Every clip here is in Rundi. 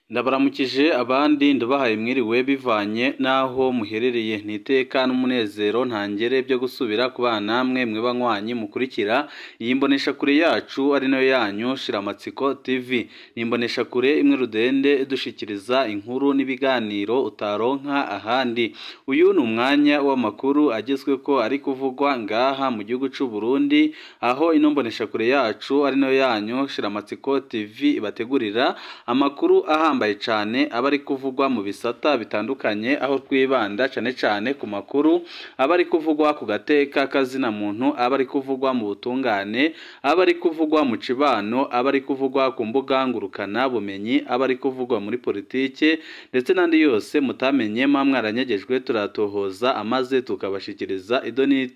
Ndabaramukije abandi ndabahaye mwiriwe bivanye naho muherereye niteka n'umunezero ntangere byo gusubira kubana namwe mwebanywanyi mukurikira iyi mbonesha kure yacu ari nayo yanyu Shiramatsiko TV nimbonesha kure imwe rudende dushikiriza inkuru n'ibiganiro utaronka ahandi. Uyu ni umwanya w'amakuru agezwe ko ari kuvugwa ngaha mu gihugu cy'u Burundi, aho ino mbonesha kure yacu ari nayo yanyu Shiramatsiko TV ibategurira amakuru ahambaye cyane abari kuvugwa mu bisata bitandukanye, aho twibanda cyane ku makuru abari kuvugwa ku gateka kazina muntu, abari kuvugwa mu butungane, abari kuvugwa mu cibano, abari kuvugwa ku mbuga ngurukana bumenyi, abari kuvugwa muri politike ndetse nandi yose mutamenye mwaranyegejwe turatohoza amaze tukabashikiriza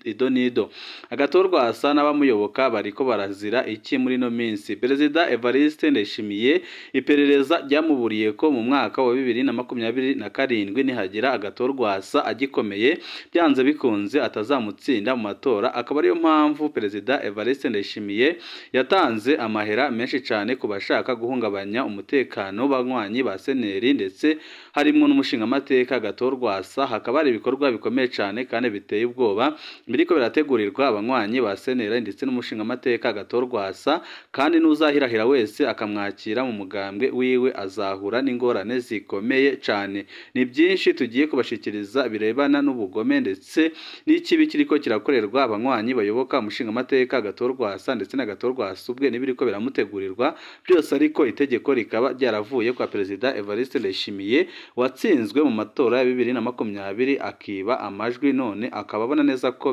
idonido. Agatorwa asa n'abamuyoboka bariko barazira iki muri no minsi? Perezida Evariste Ndayishimiye iperereza ryamuburiye ko mu mwaka wa 2027 nihagira agatorwa asa agikomeye byanze bikunze atazamutsinda mu matora. Akaba ariyo mpamvu Perezida Evariste Ndayishimiye yatanze amahera menshi cyane ku bashaka guhungabanya umutekano banywanyi ba seneri ndetse harimo n'umushinga amateka agatorwa asa. Hakaba ari ibikorwa bikomeye cyane kandi biteye ubwoba biriko birategurirwa abanywanyi ba seneri ndetse n'umushinga amateka agatorwa asa, kandi n'uzahirahira wese akamwakira mu mugambwe wiwe azahura n'ingorane zikomeye cyane. Ni byinshi tugiye kubashikiriza birebana n'ubugome ndetse n'ikibi kiriko kirakorerwa abanywanyi bayoboka umushinga amateka agatorwa asa ndetse n'agatorwa asubwe n'ibiriko biramutegurirwa byose, ariko itegeko rikaba ryaravuye kwa Perezida Evariste Ndayishimiye watsinzwe mu matora ya 2020 akiba amajwi, none akababona neza ko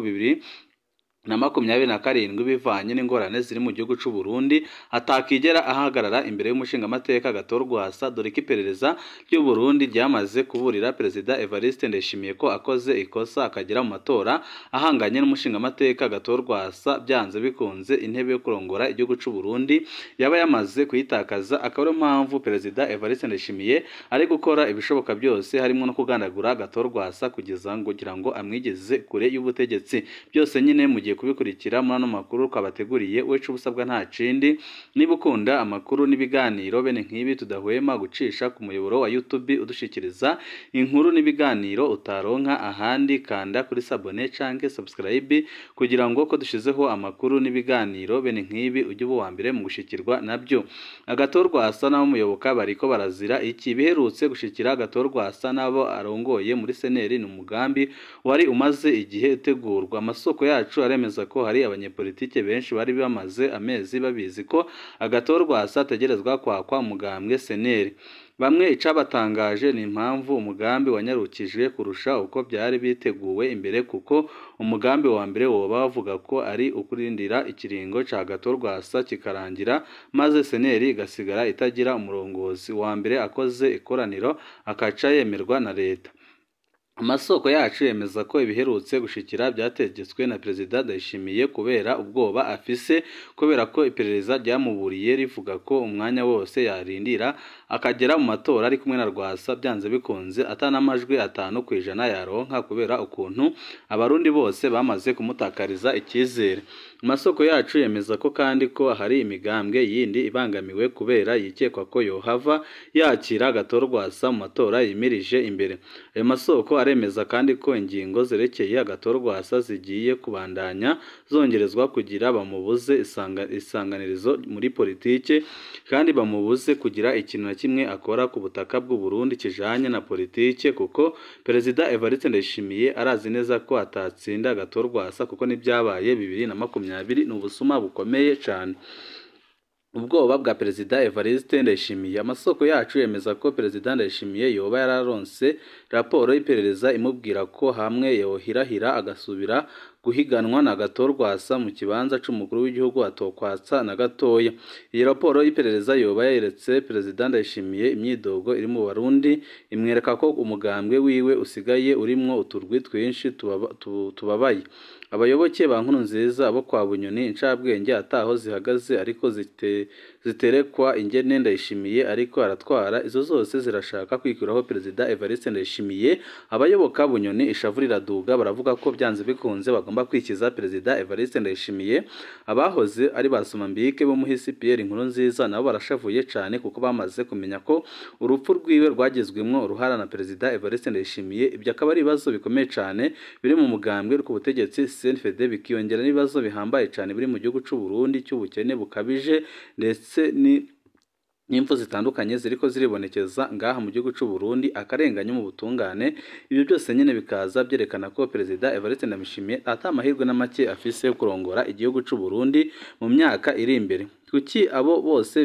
2027 bivanye n'ingorane ziri mu gihugu cy'u Burundi atakigera ahagarara imbere y'umushinga amateka agatorwa asa, dore ko iperereza ry'u Burundi ryamaze kuburira Perezida Evariste Ndayishimiye ko akoze ikosa akagera mu matora ahanganye n'umushinga amateka agatorwa asa byanze bikunze intebe yo kurongora igihugu cy'u Burundi yaba yamaze kuyitakaza. Akaba ariyo mpamvu Perezida Evariste Ndayishimiye ari gukora ibishoboka byose harimo no kugandagura agatorwa asa kugira ngo amwigeze kure y'ubutegetsi. Byose nyine mugiye kubikurikira muri ano makuru twabateguriye. Wecu ubusabwa nta kindi, niba ukunda amakuru n'ibiganiro bene nk'ibi tudahwema gucisha ku muyoboro wa YouTube udushikiriza inkuru n'ibiganiro utaronka ahandi, kanda kuri sabone canke subscribe kugira ngo ko dushizeho amakuru n'ibiganiro bene nk'ibi ujye uba wa mbere mu gushikirwa nabyo. Agatorwa asa n'abo muyoboka bariko barazira iki? Biherutse gushikira agatorwa asa n'abo arongoye muri seneri ni umugambi wari umaze igihe utegurwa. Amasoko yacu aremeza ko hari abanyepolitike benshi bari bamaze amezi babizi ko agatorwa asa ategerezwa kwakwa umugambwe seneri. Bamwe icabatangaje ni impamvu umugambi wanyarukijwe kurusha uko byari biteguwe imbere, kuko umugambi wa mbere woba bavuga ko ari ukurindira ikiringo ca gatorwa asa kikarangira maze seneri igasigara itagira umurongozi wa mbere akoze ikoraniro akaca yemerwa na leta. Amasoko yacu yemeza ko ibiherutse gushikira byategetswe na Perezida Ndayishimiye kubera ubwoba afise, kubera ko iperereza ryamuburiye rivuga ko umwanya wose yarindira akagera mu matora ari kumwe na Rwasa byanze bikunze atanamajwi 5% yaronka, kubera ukuntu abarundi bose bamaze kumutakariza ikizere. Amasoko yacu yemeza ko kandi ko hari imigambwe yindi ibangamiwe kubera yikekwa ko yohava yakira agatorwa asa mu matora yimirije imbere. Ayo masoko aremeza kandi ko ingingo zerekeye agatorwa asa zigiye kubandanya zongerezwa kugira bamubuze isanganirizo muri politike, kandi bamubuze kugira ikintu na kimwe akora ku butaka bw'u Burundi kijanye na politike, kuko Perezida Evariste Ndayishimiye arazi neza ko atatsinda agatorwa asa, kuko n'ibyabaye 2020 ni ubusuma bukomeye cyane. Ubwoba bwa Perezida Evariste Ndayishimiye. Amasoko yacu yemeza ko Perezida Ndayishimiye yoba yararonse raporo y'iperereza imubwira ko hamwe yohirahira agasubira guhiganwa na gatorwa asa mu kibanza c'umukuru w'igihugu atokwatsa na gatoya. Iyi raporo y'iperereza yoba yeretse Perezida Ndayishimiye imyidogo iri mu Barundi, imwereka ko umugambwe wiwe usigaye urimwo uturwi twinshi tubabaye. Abayoboke ba Nkurunziza abo kwa Bunyoni incabwenge ataho zihagaze ariko ziterekwa ingene Ndayishimiye ariko aratwara, izo zose zirashaka kwikuraho Perezida Evariste Ndayishimiye. Abayoboka Bunyoni ishavu riraduga, baravuga ko byanze bikunze bagomba kwikiza Perezida Evariste Ndayishimiye. Abahoze ari basomambike bo muhisi Pierre Nkurunziza nabo barashavuye cyane kuko bamaze kumenya ko urupfu rwiwe rwagizwemwo uruhara na Perezida Evariste Ndayishimiye. Ibyo akaba ari ibibazo bikomeye cyane biri mu mugambwe ku butegetsi CNFD, bikiyongera n'ibibazo bihambaye cyane biri mu gihugu cy'u Burundi cy'ubukene bukabije ndetse n'impfu zitandukanye ziriko ziribonekeza ngaha mu gihugu cy'u Burundi, akarenganyo mu butungane. Ibyo byose nyine bikaza byerekana ko Perezida Evariste Ndayishimiye atamahirwe na make afise yo kurongora igihugu cy'u Burundi mu myaka iri imbere. Kuki abo bose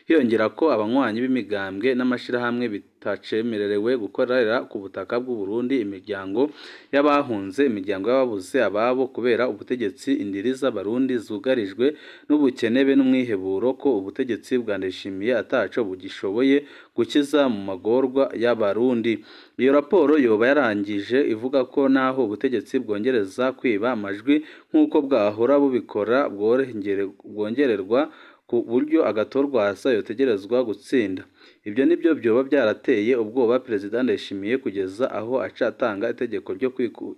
hiyongera ko abanywanyi b'imigambwe n'amashirahamwe bitacemerewe gukorera ku butaka bw'u Burundi, imiryango y'abahunze, imiryango y'ababuze ababo kubera ubutegetsi, indiri z'abarundi zugarijwe n'ubukene be n'umwiheburo ko ubutegetsi bwa Ndayishimiye ataco bugishoboye gukiza mu magorwa y'abarundi. Iyo raporo yoba yarangije ivuga ko naho ubutegetsi bwongereza kwiba amajwi nk'uko bwahora bubikora bwongererwa ku buryo agatorwasa yotegerezwa gutsinda. Ibyo nibyo byoba byarateye ubwoba Perezida Ndayishimiye kugeza aho acatanga itegeko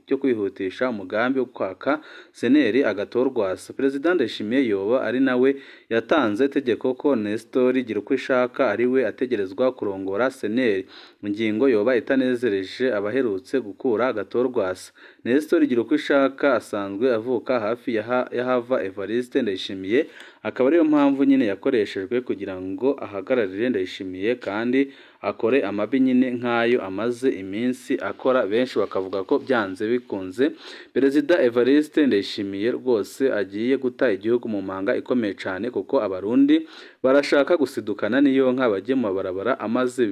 ryo kwihutisha umugambi wo kwaka seneri agatorwasa. Perezida Ndayishimiye yoba ari nawe yatanze itegeko ko Nestor Girukishaka ari we ategerezwa kurongora seneri. Ingingo yoba itanezereje abaherutse gukura agatorwasa. Nestor Girukishaka asanzwe avuka hafi yahava Evariste Ndayishimiye, akaba ariyo mpamvu nyine yakoreshejwe kugira ngo ahagararire Ndayishimiye kandi akore amabi nyine nk'ayo amaze iminsi akora. Benshi bakavuga ko byanze bikunze Perezida Evariste Ndayishimiye rwose agiye guta igihugu mu manga ikomeye cyane, kuko abarundi barashaka gusidukana n'iyo nka bajye mu mabarabara amaze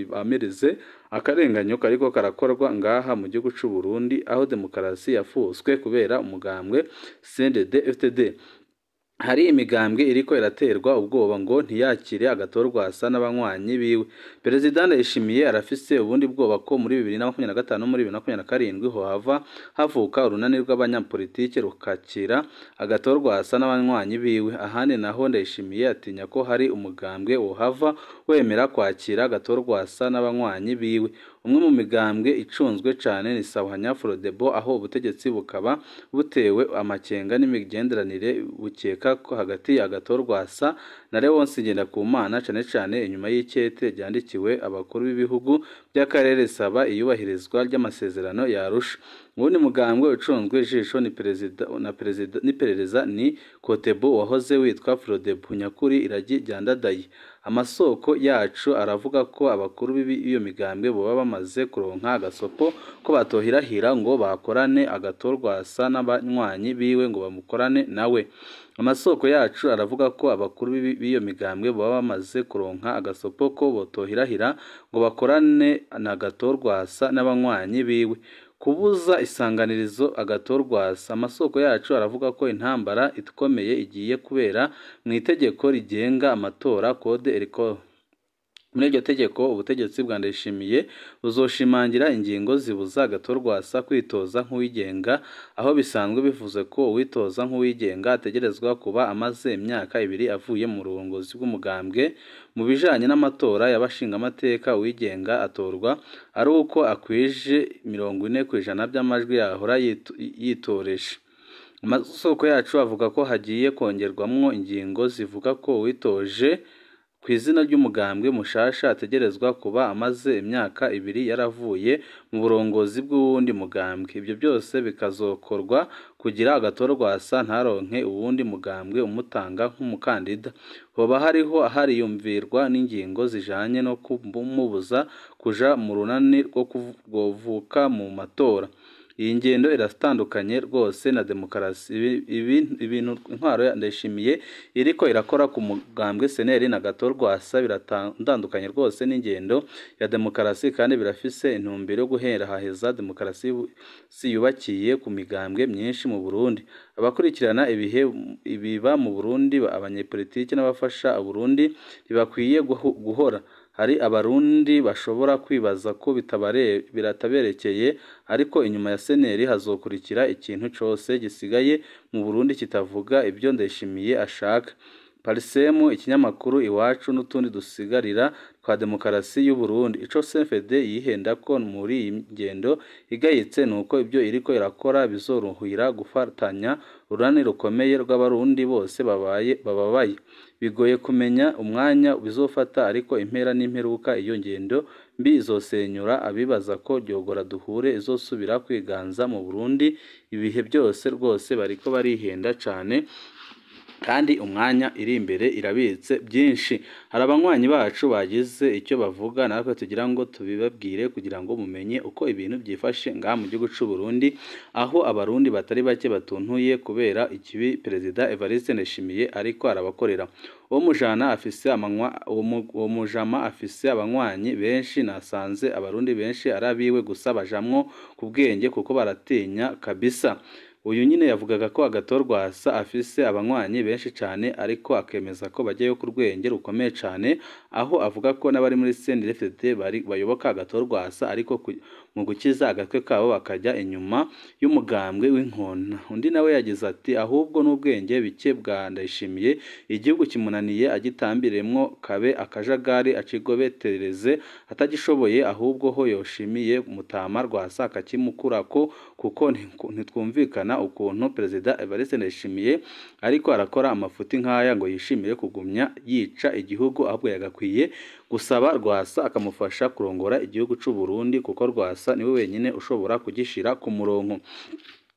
bamirize akarenganyo kariko karakorwa ngaha mu gihugu cy'u Burundi, aho demokarasi yafuswe kubera umugambwe CNDD-FDD. Hari imigambwe iriko iraterwa ubwoba ngo ntiyakire agatorwasa n'abanywanyi biwe. Perezida Ndayishimiye arafise ubundi bwoba ko muri 2025 muri 2027 hohava havuka urunani rw'abanyapolitike rukakira agatorwasa n'abanywanyi biwe. Ahandi naho Ndayishimiye atinya ko hari umugambwe wohava wemera kwakira agatorwasa n'abanywanyi biwe. Umwe mu migambwe icunzwe cyane ni Sahwanya FRODEBU, aho ubutegetsi bukaba butewe amakenga n'imigenderanire bukeka ko hagati agatorwasa na Leonce Ngendakumana cyane cyane inyuma y'ikete ryandikiwe abakuru b'ibihugu by'akarere saba iyubahirizwa ry'amasezerano ya Arusha. Ubundi mugambwe ucunzwe ijisho ni perereza ni Kotebu wahoze witwa FRODEBU nyakuri iragi ryandadaye. Amasoko yacu aravuga ko abakuru b'iyo migambwe boba bamaze kuronka agasopo ko batohirahira ngo bakorane agatorwasa n'abanywanyi biwe ngo bamukorane nawe. Amasoko yacu aravuga ko abakuru b'iyo migambwe boba bamaze kuronka agasopo ko botohirahira ngo bakorane n'agatorwasa n'abanywanyi biwe. Kubuza isanganirizo agatorwasa. Amasoko yacu aravuga ko intambara ikomeye igiye kubera mu itegeko rigenga amatora code electoral. Muri iryo tegeko ubutegetsi bwa Ndayishimiye buzoshimangira ingingo zibuza agatorwasa kwitoza nk'uwigenga, aho bisanzwe bivuze ko uwitoza nk'uwigenga ategerezwa kuba amaze imyaka 2 avuye mu rurongozi bw'umugambwe. Mu bijanye n'amatora y'abashinga amateka uwigenga atorwa ari uko akwije 40% by'amajwi yahora yitoresha. Amasoko yacu avuga ko hagiye kongerwamwo ingingo zivuga ko witoje ku izina ry'umugambwe mushasha ategerezwa kuba amaze imyaka 2 yaravuye mu burongozi bw'uwundi mugambwe. Ibyo byose bikazokorwa kugira agatorwasa ntaronke uwundi mugambwe umutanga nk'umukandida. Hoba hariho hariyumvirwa n'ingingo zijanye no kumubuza kuja mu runani rwo kuvuka mu matora. Iyi ngendo iratandukanye rwose na demokarasi. Ibintu intwaro ya Ndayishimiye iriko irakora ku mugambwe seneri na gatorwasa biratandukanye rwose n'ingendo ya demokarasi, kandi birafise intumbero yo guheraheza demokarasi yubakiye ku migambwe myinshi mu Burundi. Abakurikirana ibiba mu Burundi, abanyepolitiki n'abafasha Burundi ntibakwiye guhora hari abarundi bashobora kwibaza ko birataberekeye, ariko inyuma ya seneri hazokurikira ikintu cyose gisigaye mu Burundi kitavuga ibyo Ndayishimiye ashaka. Parisemu, ikinyamakuru Iwacu n'utundi dusigarira twa demokarasi y'u Burundi. Ico CNFD yihenda ko muri iyi ngendo igayitse nuko ibyo iriko irakora bizoruhira gufatanya urunani rukomeye rw'abarundi bose bababaye. Bigoye kumenya umwanya bizofata, ariko impera n'imperuka iyo ngendo mbi izosenyura abibaza ko ryogora duhure izosubira kwiganza mu Burundi. Ibihe byose rwose bariko barihenda cane, kandi umwanya iri imbere irabitse byinshi. Hari abanywanyi bacu bagize icyo bavuga, natwe tugira ngo tubibabwire kugira ngo mumenye uko ibintu byifashe ngaha mu gihugu cy'u Burundi, aho abarundi batari bake batuntuye kubera ikibi Perezida Evariste Ndayishimiye ariko arabakorera. Uwo mujama afise abanywanyi benshi, nasanze abarundi benshi arabiwe gusa bajamwo ku bwenge kuko baratinya kabisa. Uyu nyine yavugaga ko Rwasa afise abanywanyi benshi cyane, ariko akemeza ko bajyayo ku rwenge rukomeye cyane, aho avuga ko n'abari muri CNDD-FDD bayoboka Rwasa, ariko mu gukiza agatwe kabo bakajya inyuma y'umugambwe w'inkona. Undi nawe yagize ati ahubwo n'ubwenge bike bwa Ndayishimiye igihugu kimunaniye agitambiremwo kabe akajagari acigobetereze atagishoboye, ahubwo ho yoshimiye Mutama Rwasa akakimukurako, kuko ntitwumvikana ukuntu Perezida Evariste Ndayishimiye ariko arakora amafuti nk'aya ngo yishimire kugumya yica igihugu, ahubwo yagakwiye gusaba Rwasa akamufasha kurongora igihugu cy'u Burundi, kuko Rwasa niwe wenyine ushobora kugishira ku murongo.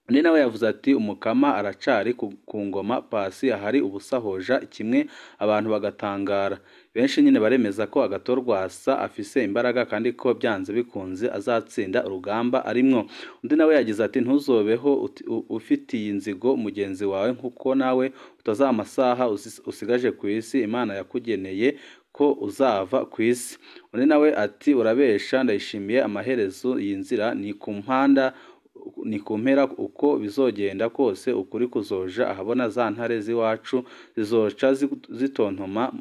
Undi nawe yavuze ati umukama aracari ku ngoma, pasi ahari ubusahoja kimwe, abantu bagatangara. Benshi nyine baremeza ko Rwasa afise imbaraga, kandi ko byanze bikunze azatsinda urugamba arimwo. Undi nawe yagize ati ntuzobeho ufitiye inzigo mugenzi wawe, nkuko nawe utaza amasaha usigaje ku isi Imana yakugeneye ko uzava ku isi. Undi nawe ati urabesha Ndayishimiye, amaherezo y'inzira ni ku mpera, uko bizogenda kose ukuri kuzoja ahabona, za ntare z'iwacu zizoca zitontoma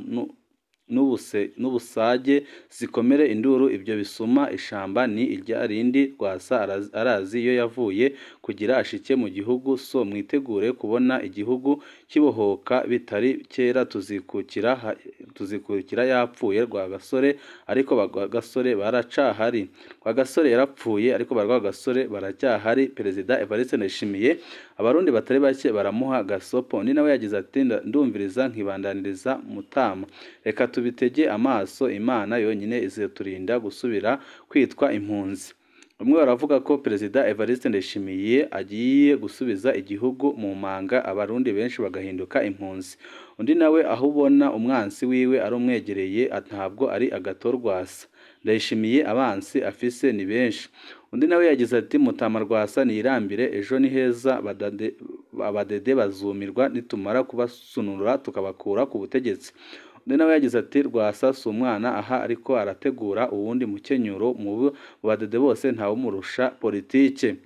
n'ubusage zikomere induru. Ibyo bisuma ishamba ni irya rindi. Rwasa arazi iyo yavuye kugira ashike mu gihugu, so mwitegure kubona igihugu kibohoka bitari kera. Tuzikukira yapfuye Rwagasore, ariko Rwagasore baracahari. Rwagasore yarapfuye, ariko Rwagasore baracyahari. Perezida Evariste Ndayishimiye abarundi batari bake baramuha gasopo. Undi nawe yagize ati ndumviriza nkibandaniriza Mutama, reka tubitege amaso, Imana yonyine izaturinda gusubira kwitwa impunzi. Bamwe baravuga ko Perezida Evariste Ndayishimiye agiye gusubiza igihugu mu manga, abarundi benshi bagahinduka impunzi. Undi nawe aho ubona umwansi wiwe ari umwegereye, ntabwo ari Rwasa. Ndayishimiye abansi afise ni benshi. Undi nawe yagize ati Mutama Rwasa nirambire, ejo ni heza, abadede bazumirwa nitumara kubasunura tukabakura ku butegetsi. Undi nawe yagize ati Rwasa si umwana aha, ariko arategura uwundi mukenyuro. Mu badede bose ntawumurusha politike.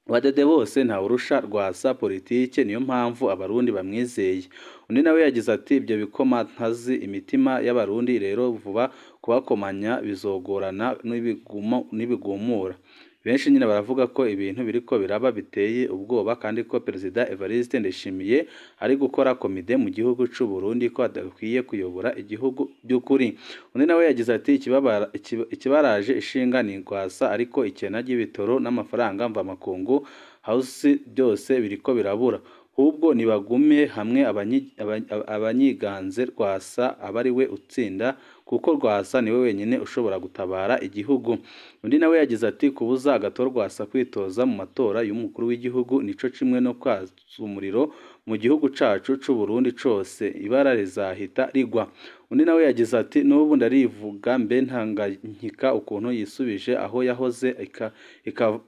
Abadede bose ntawurusha Rwasa politike, niyo mpamvu abarundi bamwizeye. Undi nawe yagize ati ibyo bikoma ntazi imitima y'abarundi, rero vuba kubakomanya bizogorana n'ibigumura. Benshi nyine baravuga ko ibintu biriko biraba biteye ubwoba, kandi ko Perezida Evariste Ndayishimiye ari gukora komide mu gihugu cy'u Burundi, ko adakwiye kuyobora igihugu by'ukuri. Undi nawe yagize ati ikibaraje ishinga ni Rwasa, ariko ikena ry'ibitoro n'amafaranga mva makungu house byose biriko birabura. Ahubwo nibagume hamwe abanyiganze Rwasa abari we utsinda, kuko Rwasa niwe wenyine ushobora gutabara igihugu. Undi nawe yagize ati kubuza Rwasa kwitoza mu matora y'umukuru w'igihugu nico kimwe no kwaza umuriro mu gihugu cacu c'u Burundi cose, ibara rizahita rigwa. Undi nawe yagize ati n'ubu ndarivuga mbe ntanganyika ukuntu yisubije aho yahoze,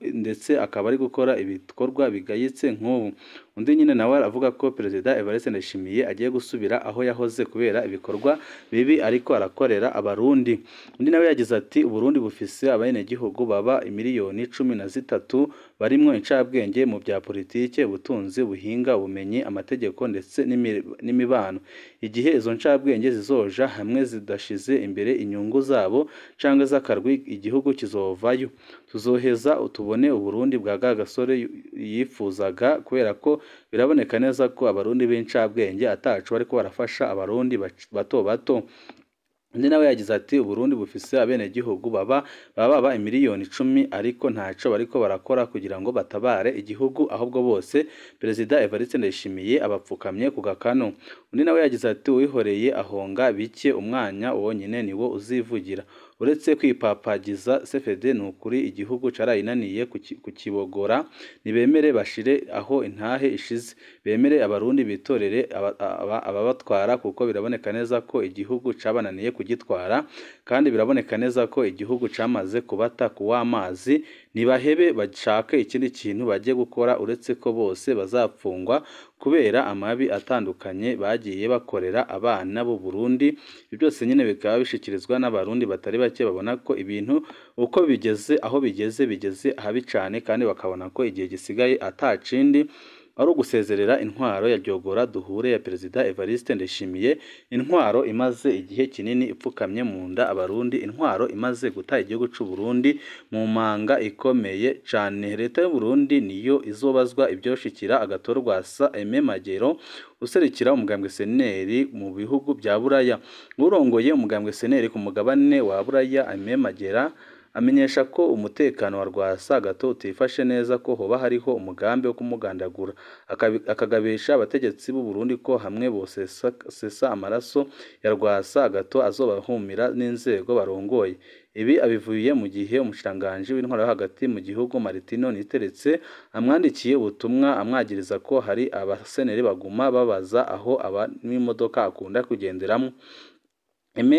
ndetse akaba ari gukora ibikorwa bigayitse nk'ubu. Undi nyine nawe aravuga ko Perezida Evariste Ndayishimiye agiye gusubira aho yahoze kubera ibikorwa bibi ariko arakora. gukorera abarundi. Undi nawe yagize ati Uburundi bufise abenegihugu baba imiliyoni 13 barimwo incabwenge mu bya politike, ubutunzi, ubuhinga, ubumenyi, amategeko ndetse n'imibano. Igihe izo ncabwenge zizoja hamwe zidashize imbere inyungu zabo canke z'akarwi, igihugu kizovayo. Tuzoheza utubone Uburundi bwa Gasore yifuzaga, kubera ko biraboneka neza ko abarundi b'incabwenge atacu bariko barafasha abarundi bato bato. Undi nawe yagize ati Uburundi bufise abenegihugu baba imiliyoni 10 ariko ntaco bariko barakora kugira ngo batabare igihugu, ahubwo bose Perezida Evariste Ndayishimiye abapfukamye ku gakano. Undi nawe yagize ati Uwihoreye ahonga bike, umwanya wonyine niwo uzivugira. Uretse kwipapagiza CFD nukuri igihugu carayinaniye kukibogora, nibemere bashire aho intahe ishize, bemere abarundi bitorere ababatwara, kuko biraboneka neza ko igihugu cabananiye kugitwara, kandi biraboneka neza ko igihugu camaze kubata kuw'amazi. Nibahebe bashake ikindi kintu bagiye gukora, uretse ko bose bazapfungwa kubera amabi atandukanye bagiye bakorera abana b'u Burundi. Byose nyine bikaba bishikirizwa n'abarundi batari bake, babona ko ibintu uko bigeze aho bigeze habi cyane, kandi bakabona ko igihe gisigaye atacindi ari ugusezerera intwaro ya Ryogora duhure ya Perezida Evariste Ndayishimiye, intwaro imaze igihe kinini ipfukamye mu nda abarundi, intwaro imaze guta igihugu cy'u Burundi mu manga ikomeye cyane. Leta y'u Burundi niyo izobazwa ibyoshikira agatorwasa Magero userukira umugambwe seneri mu bihugu bya Buraya. Urongoye umugambwe seneri ku mugabane wa Buraya Magera amenyesha ko umutekano wa Rwasa gato utifashe neza, ko hoba hariho umugambi wo kumugandagura, akagabisha abategetsi b'u Burundi ko hamwe bose sesa amaraso ya Rwasa gato azobahumira n'inzego barongoye. Ibi abivuye mu gihe umushiranganje w'intwaro hagati mu gihugu Martino Niteretse amwandikiye ubutumwa amwagiriza ko hari abaseneri baguma babaza aho n'imodoka akunda kugenderamo.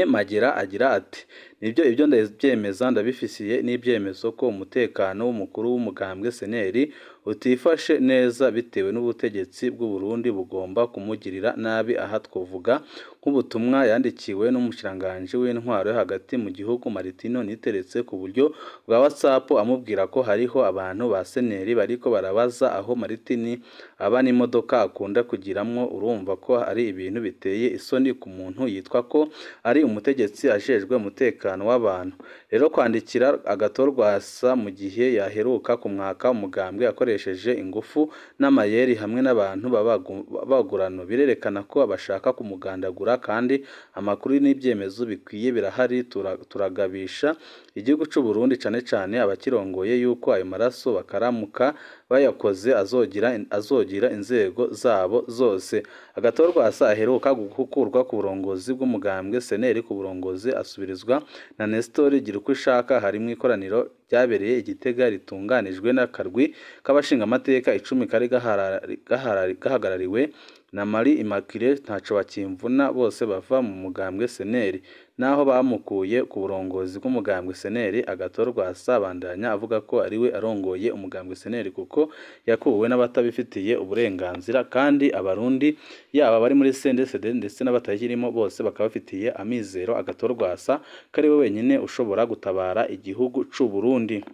Magera agira ati nibyo ibyo ndabyemeza, ndabifisiye n'ibyemezo ko umutekano w'umukuru w'umugambwe seneri utifashe neza bitewe n'ubutegetsi bw'u Burundi bugomba kumugirira nabi. Aha twovuga nk'ubutumwa yandikiwe n'umushiranganje w'intwaro hagati mu gihugu Martino Niteretse ku buryo bwa WhatsApp amubwira ko hariho abantu ba seneri bariko barabaza aho Martini aba n'imodoka akunda kugiramwo. Urumva ko ari ibintu biteye isoni ku muntu yitwa ko ari umutegetsi ajejwe umutekano w'abantu. Rero kwandikira agatorwasa mu gihe yaheruka kumwaka umugambwe akoresheje ingufu n'amayeri hamwe n'abantu babagurano birerekana ko bashaka kumugandagura, kandi amakuru n'ibyemezo bikwiye birahari. Turagabisha igihugu cy'u Burundi cyane abakirongoye yuko ayo maraso bakaramuka bayakoze azogira inzego zabo zose. Agatorwasa aheruka gukurwa ku burongozi bw'umugambwe seneri ku burongozi asubirizwa na Nestor Girukishaka. Harimo ikoraniro ryabereye Igitega ritunganijwe n'akarwi k'abashinga amateka 10 kari gahagarariwe na Marie Immaculée ntaco bakimvuna, bose bava mu mugambwe seneri. Naho bamukuye ku burongozi bw'umugambwe seneri, agatorwasa bandanya avuga ko ariwe arongoye umugambwe seneri kuko yakuwe n'abatabifitiye uburenganzira, kandi abarundi yaba bari muri CNDD ndetse n'abatayirimo bose bakaba bafitiye amizero agatorwasa kari we wenyine ushobora gutabara igihugu cy'u Burundi.